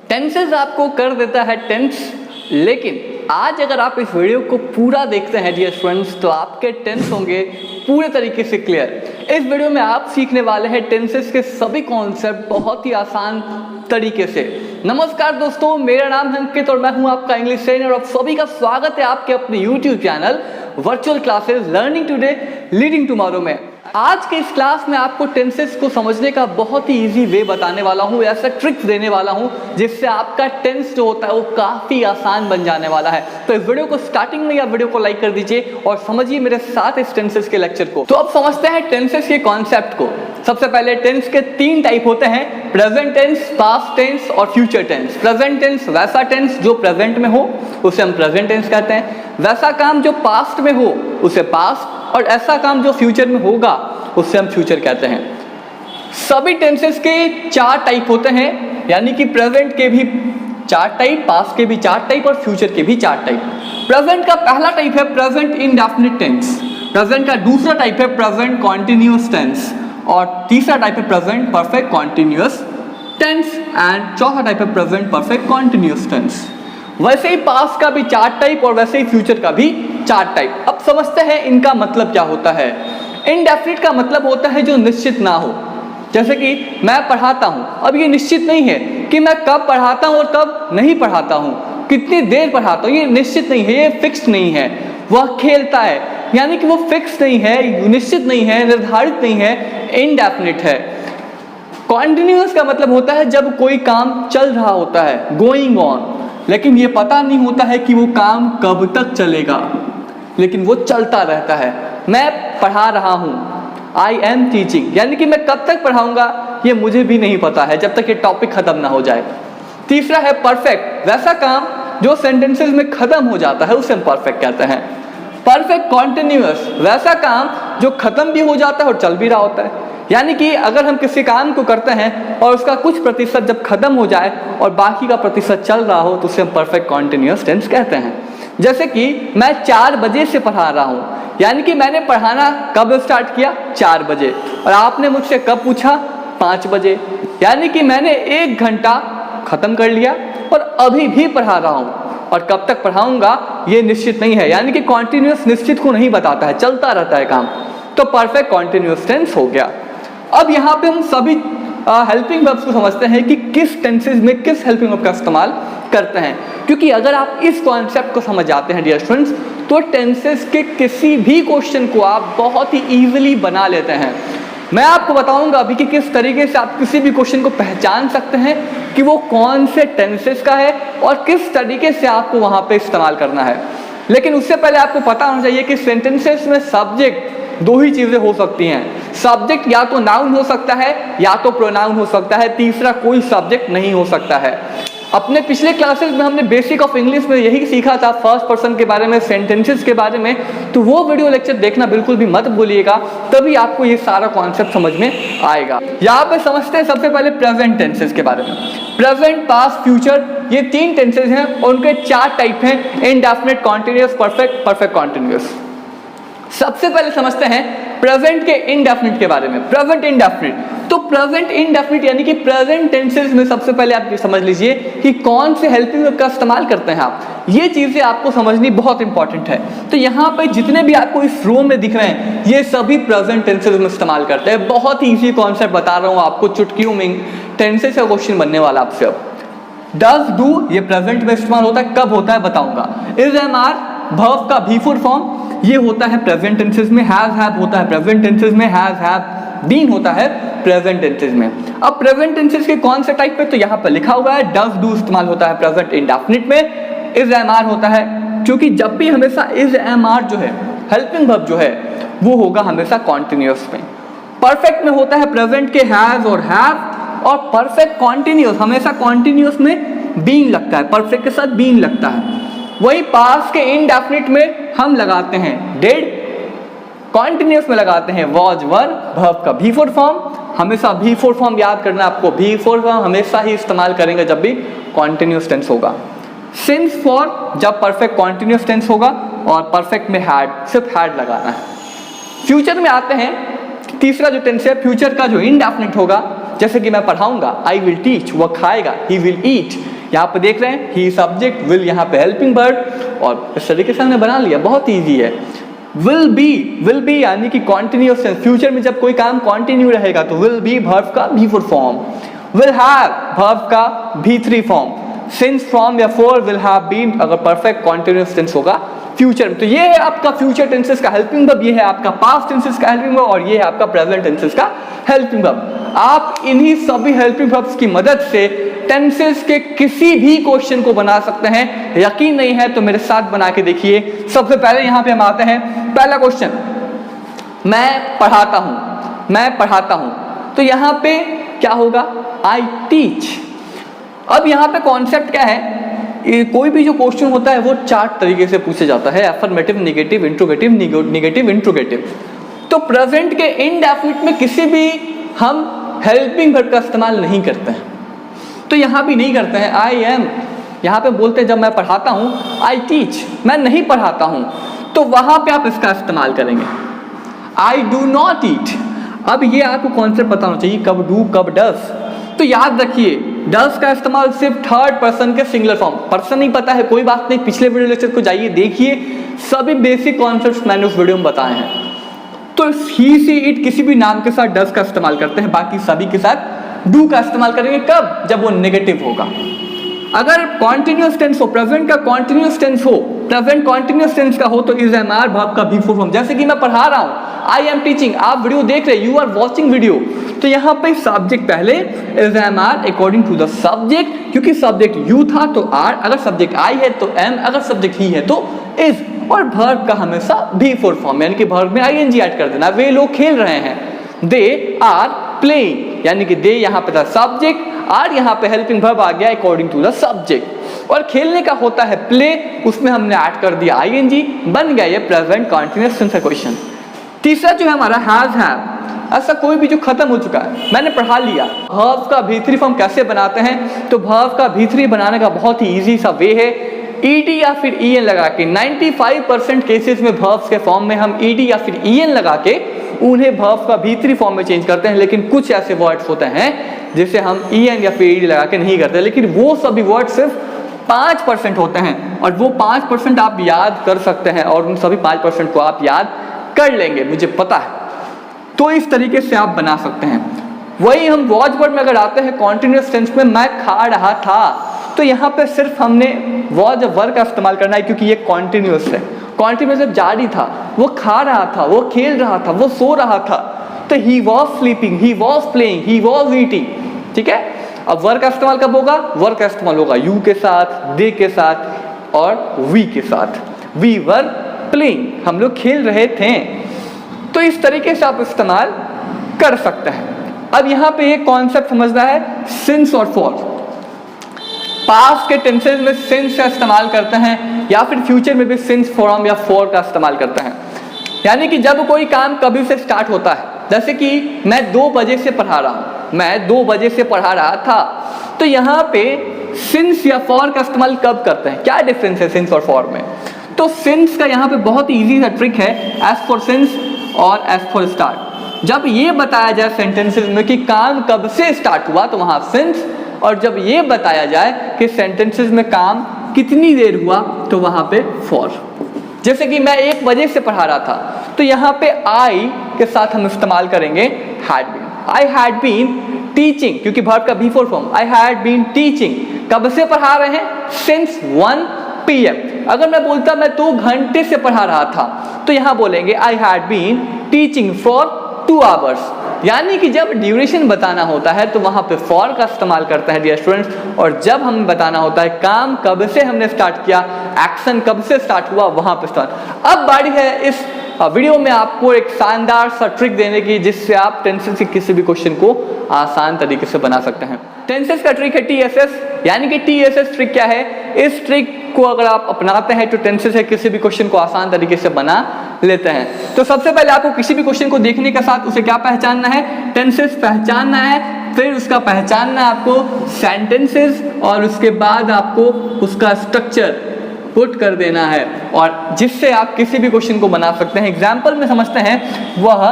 Tenses आपको कर देता है टेंस, लेकिन आज अगर आप इस वीडियो को पूरा देखते हैं डियर स्टूडेंट्स तो आपके टेंस होंगे पूरे तरीके से क्लियर। इस वीडियो में आप सीखने वाले हैं टेंसेस के सभी कॉन्सेप्ट बहुत ही आसान तरीके से। नमस्कार दोस्तों, मेरा नाम है अंकित और मैं हूं आपका इंग्लिश ट्रेनर और सभी का स्वागत है आपके अपने YouTube channel virtual classes learning today leading tomorrow में। आज के इस क्लास में आपको टेंसेस को समझने का बहुत ही इजी वे बताने वाला हूँ, ऐसा ट्रिक्स देने वाला हूँ जिससे आपका टेंस जो होता है वो काफ़ी आसान बन जाने वाला है। तो इस वीडियो को स्टार्टिंग में या वीडियो को लाइक कर दीजिए और समझिए मेरे साथ इस टेंसेस के लेक्चर को। तो अब समझते हैं टेंसेस के कॉन्सेप्ट को। सबसे पहले टेंस के 3 टाइप होते हैं, प्रेजेंट टेंस, पास्ट टेंस और फ्यूचर टेंस। प्रेजेंट टेंस वैसा टेंस जो प्रेजेंट में हो उसे हम प्रेजेंट टेंस कहते हैं, वैसा काम जो पास्ट में हो उसे पास्ट, और ऐसा काम जो फ्यूचर में होगा उससे हम फ्यूचर कहते हैं। सभी टेंसेस के 4 टाइप होते हैं, यानी कि प्रेजेंट के भी 4 टाइप, पास्ट के भी 4 टाइप और फ्यूचर के भी 4 टाइप। प्रेजेंट का पहला टाइप है प्रेजेंट इंडेफिनिट टेंस, प्रेजेंट का दूसरा टाइप है प्रेजेंट कॉन्टिन्यूअस टेंस और तीसरा टाइप है present perfect continuous tense and चौथा टाइप है प्रेजेंट परफेक्ट कॉन्टिन्यूअस टेंस। वैसे ही पास्ट का भी 4 टाइप और वैसे ही फ्यूचर का भी 4 टाइप। अब समझते हैं इनका मतलब क्या होता है। इनडेफिनिट का मतलब होता है जो निश्चित ना हो, जैसे कि मैं पढ़ाता हूँ, अब ये निश्चित नहीं है कि मैं कब पढ़ाता हूँ और कब नहीं पढ़ाता हूँ, कितनी देर पढ़ाता हूँ, ये निश्चित नहीं है, ये फिक्स नहीं है। वह खेलता है, यानी कि वो फिक्स नहीं है, निश्चित नहीं है, निर्धारित नहीं है, इनडेफिनिट है। कॉन्टिन्यूअस का मतलब होता है जब कोई काम चल रहा होता है, गोइंग ऑन, लेकिन ये पता नहीं होता है कि वो काम कब तक चलेगा, लेकिन वो चलता रहता है। मैं पढ़ा रहा हूँ, आई एम टीचिंग, यानी कि मैं कब तक पढ़ाऊंगा ये मुझे भी नहीं पता है जब तक ये टॉपिक खत्म ना हो जाए। तीसरा है परफेक्ट, वैसा काम जो सेंटेंसेस में खत्म हो जाता है उसे हम परफेक्ट कहते हैं। परफेक्ट कॉन्टिन्यूअस, वैसा काम जो खत्म भी हो जाता है और चल भी रहा होता है, यानी कि अगर हम किसी काम को करते हैं और उसका कुछ प्रतिशत जब खत्म हो जाए और बाकी का प्रतिशत चल रहा हो तो उसे हम परफेक्ट कॉन्टिन्यूअस टेंस कहते हैं। जैसे कि मैं 4 बजे से पढ़ा रहा हूँ, यानी कि मैंने पढ़ाना कब स्टार्ट किया, 4 बजे, और आपने मुझसे कब पूछा, 5 बजे, यानी कि मैंने 1 घंटा खत्म कर लिया और अभी भी पढ़ा रहा हूँ, और कब तक पढ़ाऊंगा ये निश्चित नहीं है, यानी कि कॉन्टिन्यूअस निश्चित को नहीं बताता है, चलता रहता है काम, तो परफेक्ट कॉन्टिन्यूअस टेंस हो गया। अब यहाँ पे हम सभी हेल्पिंग वर्ब्स को समझते हैं कि किस टेंसेस में किस हेल्पिंग वर्ब का इस्तेमाल करते हैं, क्योंकि अगर आप इस कॉन्सेप्ट को समझ जाते हैं डियर स्टूडेंट्स तो टेंसेस के किसी भी क्वेश्चन को आप बहुत ही इजीली बना लेते हैं। मैं आपको बताऊंगा अभी कि किस तरीके से आप किसी भी क्वेश्चन को पहचान सकते हैं कि वो कौन से टेंसेस का है और किस तरीके से आपको वहाँ पे इस्तेमाल करना है। लेकिन उससे पहले आपको पता होना चाहिए कि सेंटेंसेस में सब्जेक्ट 2 ही चीज़ें हो सकती हैं। सब्जेक्ट या तो नाउन हो सकता है या तो प्रोनाउन हो सकता है, तीसरा कोई सब्जेक्ट नहीं हो सकता है। अपने पिछले क्लासेस में हमने बेसिक ऑफ इंग्लिश में यही सीखा था, फर्स्ट पर्सन के बारे में, सेंटेंसेस के बारे में, तो वो वीडियो लेक्चर देखना बिल्कुल भी मत भूलिएगा, तभी आपको ये सारा कॉन्सेप्ट समझ में आएगा। यहाँ पे समझते हैं सबसे पहले प्रेजेंट टेंसेस के बारे में। प्रेजेंट, पास्ट, फ्यूचर, ये 3 टेंसेस हैं और उनके 4 टाइप हैं, indefinite, continuous, perfect, perfect continuous. सबसे पहले समझते हैं प्रेजेंट के इंडेफिनिट के बारे में। प्रेजेंट इंडेफिनिट, तो प्रेजेंट इंडेफिनिट यानी कि प्रेजेंट टेंसेस में सबसे पहले आप ये समझ लीजिए कि कौन से हेल्पिंग वर्ब का इस्तेमाल करते हैं आप। ये चीजें आपको समझनी बहुत इंपॉर्टेंट है। तो यहाँ पे जितने भी आपको इस रो में दिख रहे हैं ये सभी प्रेजेंट टेंसेस में इस्तेमाल करते हैं। बहुत ही ईजी कॉन्सेप्ट बता रहा हूँ आपको, चुटकियों में टेंसेस का क्वेश्चन बनने वाला आपसे। अब डज, डू, ये प्रेजेंट में इस्तेमाल होता है, कब होता है बताऊंगा। इज, एम, आर, वर्ब का बिफोर फॉर्म ये होता है प्रेजेंट टेंसेस में। हैव, हैव होता है प्रेजेंट टेंसेस में। हैव, बीन होता है प्रेजेंट टेंसेस में। अब प्रेजेंट टेंसेस के कौन से टाइप पे, तो यहाँ पर लिखा हुआ है डज, डू इस्तेमाल होता है प्रेजेंट इंडेफिनिट में। इज, एम, आर होता है, क्योंकि जब भी हमेशा इज, एम, आर जो है हेल्पिंग वर्ब जो है वो होगा हमेशा कॉन्टिन्यूअस में। परफेक्ट में होता है प्रेजेंट के हैव और हैव, और परफेक्ट कॉन्टिन्यूअस हमेशा कॉन्टिन्यूअस में बीन लगता है, परफेक्ट के साथ बीन लगता है। वही पास्ट के इनडेफिनिट में हम लगाते हैं डिड, कॉन्टिन्यूअस में लगाते हैं वॉज, वर, वर्ब का बिफोर फॉर्म। हमेशा बिफोर फॉर्म याद करना आपको, बिफोर फॉर्म हमेशा ही इस्तेमाल करेंगे जब भी कॉन्टिन्यूअस टेंस होगा। सिंस फॉर जब परफेक्ट कॉन्टिन्यूअस टेंस होगा, और परफेक्ट में हैड, सिर्फ हैड लगाना है। फ्यूचर में आते हैं, तीसरा जो टेंस है फ्यूचर का जो इनडेफिनिट होगा, जैसे कि मैं पढ़ाऊंगा, आई विल टीच, वह खाएगा, ही विल ईट, यहाँ पे देख रहे हैं ही सब्जेक्ट, विल यहाँ पे हेल्पिंग वर्ब, और इस तरीके से हमने बना लिया, बहुत ईजी है। विल बी यानी कि कॉन्टिन्यूअस टेंस, फ्यूचर में जब कोई काम कॉन्टिन्यू रहेगा तो विल बी वर्ब का V4 form, will have verb का V3 फॉर्म, सिंस, फ्रॉम या फॉर, विल हैव बीन अगर परफेक्ट कॉन्टिन्यूअस टेंस होगा फ्यूचर में। तो ये है आपका फ्यूचर टेंसेस का हेल्पिंग वर्ब, ये है आपका पास्ट टेंसेस का हेल्पिंग वर्ब, और ये है आपका प्रेजेंट टेंसेस का हेल्पिंग वर्ब। आप इन्हीं सभी हेल्पिंग वर्ब्स की मदद से टेंसेस के किसी भी क्वेश्चन को बना सकते हैं। यकीन नहीं है तो मेरे साथ बना के देखिए। सबसे पहले यहाँ पे हम आते हैं, पहला क्वेश्चन, मैं पढ़ाता हूँ, तो यहाँ पे क्या होगा, आई टीच। अब यहाँ पे कॉन्सेप्ट क्या है, कोई भी जो क्वेश्चन होता है वो 4 तरीके से पूछा जाता है, affirmative, negative, interrogative, negative interrogative. तो प्रेजेंट के इनडेफिनिट में किसी भी हम हेल्पिंग वर्ब का इस्तेमाल नहीं करते हैं, तो यहाँ भी नहीं करते हैं। आई एम, यहाँ पे बोलते हैं जब मैं पढ़ाता हूँ, आई टीच, मैं नहीं पढ़ाता हूँ, तो वहाँ पे आप इसका इस्तेमाल करेंगे, आई डू नॉट ईट। अब ये आपको कॉन्सेप्ट पता होना चाहिए, कब डू कब डस। तो याद रखिए डस का इस्तेमाल सिर्फ थर्ड पर्सन के सिंगुलर फॉर्म, पर्सन नहीं पता है कोई बात नहीं, पिछले वीडियो लेक्चर को जाइए देखिए, सभी बेसिक कॉन्सेप्ट्स मैंने उस वीडियो में बताए हैं। तो ही सी इट किसी भी नाम के साथ डस का इस्तेमाल करते हैं, बाकी सभी के साथ डू का इस्तेमाल करेंगे। कब, जब वो नेगेटिव होगा। अगर कॉन्टिन्यूअस टेंस हो, प्रेजेंट का कॉन्टिन्यूअस टेंस हो, प्रेजेंट कॉन्टिन्यूअस टेंस का हो, तो इज एम आर वर्ब का V4 फॉर्म। जैसे कि मैं पढ़ा रहा हूँ, आई एम टीचिंग, आप वीडियो देख रहे हैं, यू आर वॉचिंग वीडियो, तो यहाँ पे सब्जेक्ट पहले is am are according to the subject, क्योंकि सब्जेक्ट यू था तो आर, अगर सब्जेक्ट आई है तो एम, अगर सब्जेक्ट ही है तो इज, और वर्ब का हमेशा V4 फॉर्म, यानी कि वर्ब में ING ऐड कर देना। वे लोग खेल रहे हैं, दे आर प्लेइंग, यानी कि दे यहाँ पे था सब्जेक्ट, आर यहाँ पे हेल्पिंग वर्ब आ गया अकॉर्डिंग टू द सब्जेक्ट। और खेलने का होता है प्ले, उसमें हमने ऐड कर दिया ING, बन गया ये प्रेजेंट कॉन्टिन्यूअस टेंस का क्वेश्चन। तीसरा जो है हमारा हैज हैव, ऐसा कोई भी जो खत्म हो चुका है, मैंने पढ़ा लिया। वर्ब का V3 फॉर्म कैसे बनाते हैं, तो वर्ब का V3 बनाने का बहुत ही इजी सा वे है, ED या फिर EN लगा के। 95% केसेस में वर्ब्स के फॉर्म में हम ED या फिर EN लगा के उन्हें वर्ब का V3 फॉर्म में चेंज करते हैं, लेकिन कुछ ऐसे वर्ड्स होते हैं जिसे हम EN या फिर ED लगा के नहीं करते, लेकिन वो सभी वर्ड सिर्फ 5% होते हैं, और वो 5% आप याद कर सकते हैं, और उन सभी 5% को आप याद कर लेंगे, मुझे पता है। तो इस तरीके से आप बना सकते हैं। वही हम वॉच वर्ड में अगर आते हैं कॉन्टिन्यूअस टेंस में, मैं खा रहा था, तो यहाँ पे सिर्फ हमने वॉच वर्ब का इस्तेमाल करना है, क्योंकि ये कॉन्टिन्यूअस है, कॉन्टिन्यूअस जब जारी था, वो खा रहा था, वो खेल रहा था, वो सो रहा था, तो he was sleeping, he was playing, he was eating, ठीक है। अब वर्ब का इस्तेमाल कब होगा, वर्ब का इस्तेमाल होगा यू के साथ, दे के साथ और वी के साथ। वी वर प्लेइंग, हम लोग खेल रहे थे। तो इस तरीके से आप इस्तेमाल कर सकते हैं। अब यहाँ पे एक कॉन्सेप्ट समझना है, सिंस और फॉर। पास्ट के टेंसेस में सिंस का इस्तेमाल करते हैं, या फिर फ्यूचर में भी सिंस, फ्रॉम या फॉर का इस्तेमाल करते हैं। यानी कि जब कोई काम कभी से स्टार्ट होता है, जैसे कि मैं 2 बजे से पढ़ा रहा हूँ, मैं 2 बजे से पढ़ा रहा था, तो यहाँ पे सिंस या फॉर का इस्तेमाल कब करते हैं, क्या डिफरेंस है सिंस और फॉर में। तो सिंस का यहाँ पे बहुत इजी सा ट्रिक है, एज फॉर सिंस और एज फॉर स्टार्ट। जब ये बताया जाए सेंटेंसेस में कि काम कब से स्टार्ट हुआ, तो वहाँ सिंस, और जब ये बताया जाए कि सेंटेंसेस में काम कितनी देर हुआ, तो वहाँ पे फॉर। जैसे कि मैं 1 बजे से पढ़ा रहा था, तो यहाँ पे आई के साथ हम इस्तेमाल करेंगे had been. I had been teaching, क्योंकि वर्ब का V4 form, I had been teaching, कब से पढ़ा रहे हैं, सिंस 1 PM। अगर मैं बोलता मैं 2 घंटे से पढ़ा रहा था, तो यहाँ बोलेंगे I had been teaching for 2 hours. यानी कि जब ड्यूरेशन बताना होता है तो वहाँ पे फॉर का इस्तेमाल करते हैं डियर स्टूडेंट्स, और जब हमें बताना होता है काम कब से हमने स्टार्ट किया, एक्शन कब से स्टार्ट हुआ, वहाँ पे स्टार्ट। अब बारी है इस वीडियो में आपको एक शानदार सा ट्रिक देने की, जिससे आप टेंसेस के किसी भी क्वेश्चन को आसान तरीके से बना सकते हैं। टेंसेस का ट्रिक है TSS, यानी कि TSS ट्रिक क्या है, इस ट्रिक को अगर आप अपनाते हैं तो टेंसेस है किसी भी क्वेश्चन को आसान तरीके से बना लेते हैं। तो सबसे पहले आपको किसी भी क्वेश्चन को देखने के साथ उसे क्या पहचानना है, टेंसेस पहचानना है, फिर उसका पहचानना है आपको सेंटेंसेस, और उसके बाद आपको उसका स्ट्रक्चर पुट कर देना है, और जिससे आप किसी भी क्वेश्चन को बना सकते हैं। एग्जाम्पल में समझते हैं, वह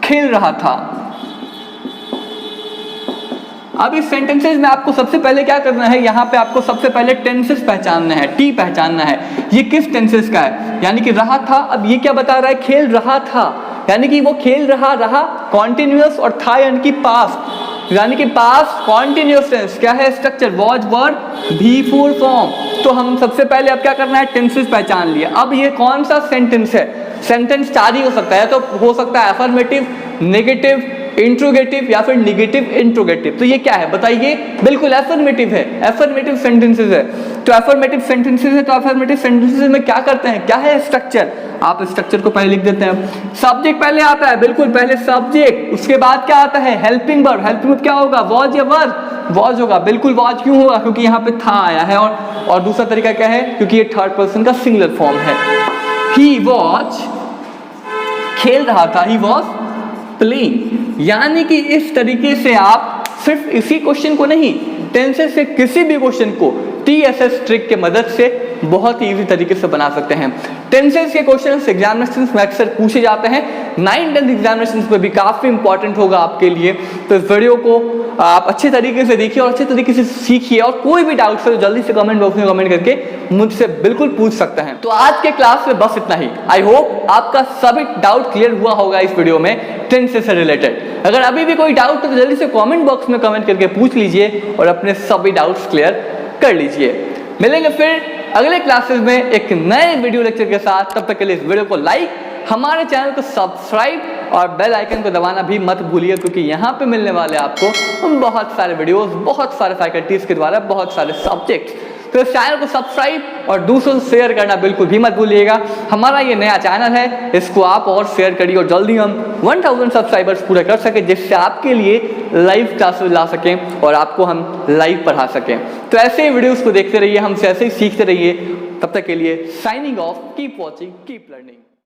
खेल रहा था, अब इस सेंटेंसेस में आपको सबसे पहले क्या करना है, यहाँ पे आपको सबसे पहले टेंसेस पहचानना है, टी पहचानना है, ये किस टेंसेस का है, यानी कि रहा था। अब ये क्या बता रहा है, खेल रहा था, यानी कि वो खेल रहा कॉन्टिन्यूअस, और था यानी कि पास्ट, यानी कि पास्ट कॉन्टिन्यूअस टेंस क्या है, स्ट्रक्चर वॉज वर्ब भी फुल फॉर्म। तो हम सबसे पहले अब क्या करना है, टेंसेस पहचान लिया। अब ये कौन सा सेंटेंस है, सेंटेंस चार ही हो सकता है, तो हो सकता है अफर्मेटिव, नेगेटिव, इंट्रोगेटिव या फिर निगेटिव इंट्रोगेटिव। तो ये क्या है बताइए, बिल्कुल एफर्मेटिव है, एफर्मेटिव सेंटेंसेस है। तो एफर्मेटिव सेंटेंसेस है, तो एफर्मेटिव सेंटेंसेस में क्या करते हैं, क्या है स्ट्रक्चर, आप स्ट्रक्चर को पहले लिख देते हैं। सब्जेक्ट पहले आता है, बिल्कुल पहले सब्जेक्ट, उसके बाद क्या आता है हेल्पिंग वर्ब, हेल्पिंग वर्ब क्या होगा, वॉज या वर, वॉज होगा, बिल्कुल वॉज क्यों होगा, क्योंकि यहाँ पे था आया है। और दूसरा तरीका क्या है, क्योंकि ये थर्ड पर्सन का सिंगुलर फॉर्म है। ही वॉज खेल रहा था, ही वॉज प्लेइंग। यानी कि इस तरीके से आप सिर्फ इसी क्वेश्चन को नहीं, टेंसेस से किसी भी क्वेश्चन को TSS ट्रिक के मदद से बहुत ही इजी तरीके से बना सकते हैं। टेंसेस के क्वेश्चंस एग्जामिनेशंस में अक्सर पूछे जाते हैं, 9th-10th एग्जामिनेशंस में भी काफी इंपॉर्टेंट होगा आपके लिए। तो इस वीडियो को आप अच्छे तरीके से देखिए और अच्छे तरीके से सीखिए, और कोई भी डाउट है जल्दी से कमेंट बॉक्स में कमेंट करके मुझसे बिल्कुल पूछ सकते हैं। तो आज के क्लास में बस इतना ही। आई होप आपका सभी डाउट क्लियर हुआ होगा इस वीडियो में टेंसेस से रिलेटेड। अगर अभी भी कोई डाउट है तो जल्दी से कमेंट बॉक्स में कमेंट करके पूछ लीजिए और अपने सभी डाउट्स क्लियर कर लीजिए। मिलेंगे फिर अगले क्लासेस में एक नए वीडियो लेक्चर के साथ। तब तक के लिए इस वीडियो को लाइक, हमारे चैनल को सब्सक्राइब और बेल आइकन को दबाना भी मत भूलिए, क्योंकि यहाँ पे मिलने वाले आपको बहुत सारे वीडियोस, बहुत सारे फैकल्टीज के द्वारा बहुत सारे सब्जेक्ट्स। तो इस चैनल को सब्सक्राइब और दूसरों से शेयर करना बिल्कुल भी मत भूलिएगा। हमारा ये नया चैनल है, इसको आप और शेयर करिए और जल्दी हम 1000 सब्सक्राइबर्स पूरे कर सकें, जिससे आपके लिए लाइव क्लासेस ला सकें और आपको हम लाइव पढ़ा सकें। तो ऐसे ही वीडियोस को देखते रहिए, हमसे ऐसे ही सीखते रहिए। तब तक के लिए signing off, keep watching, keep learning.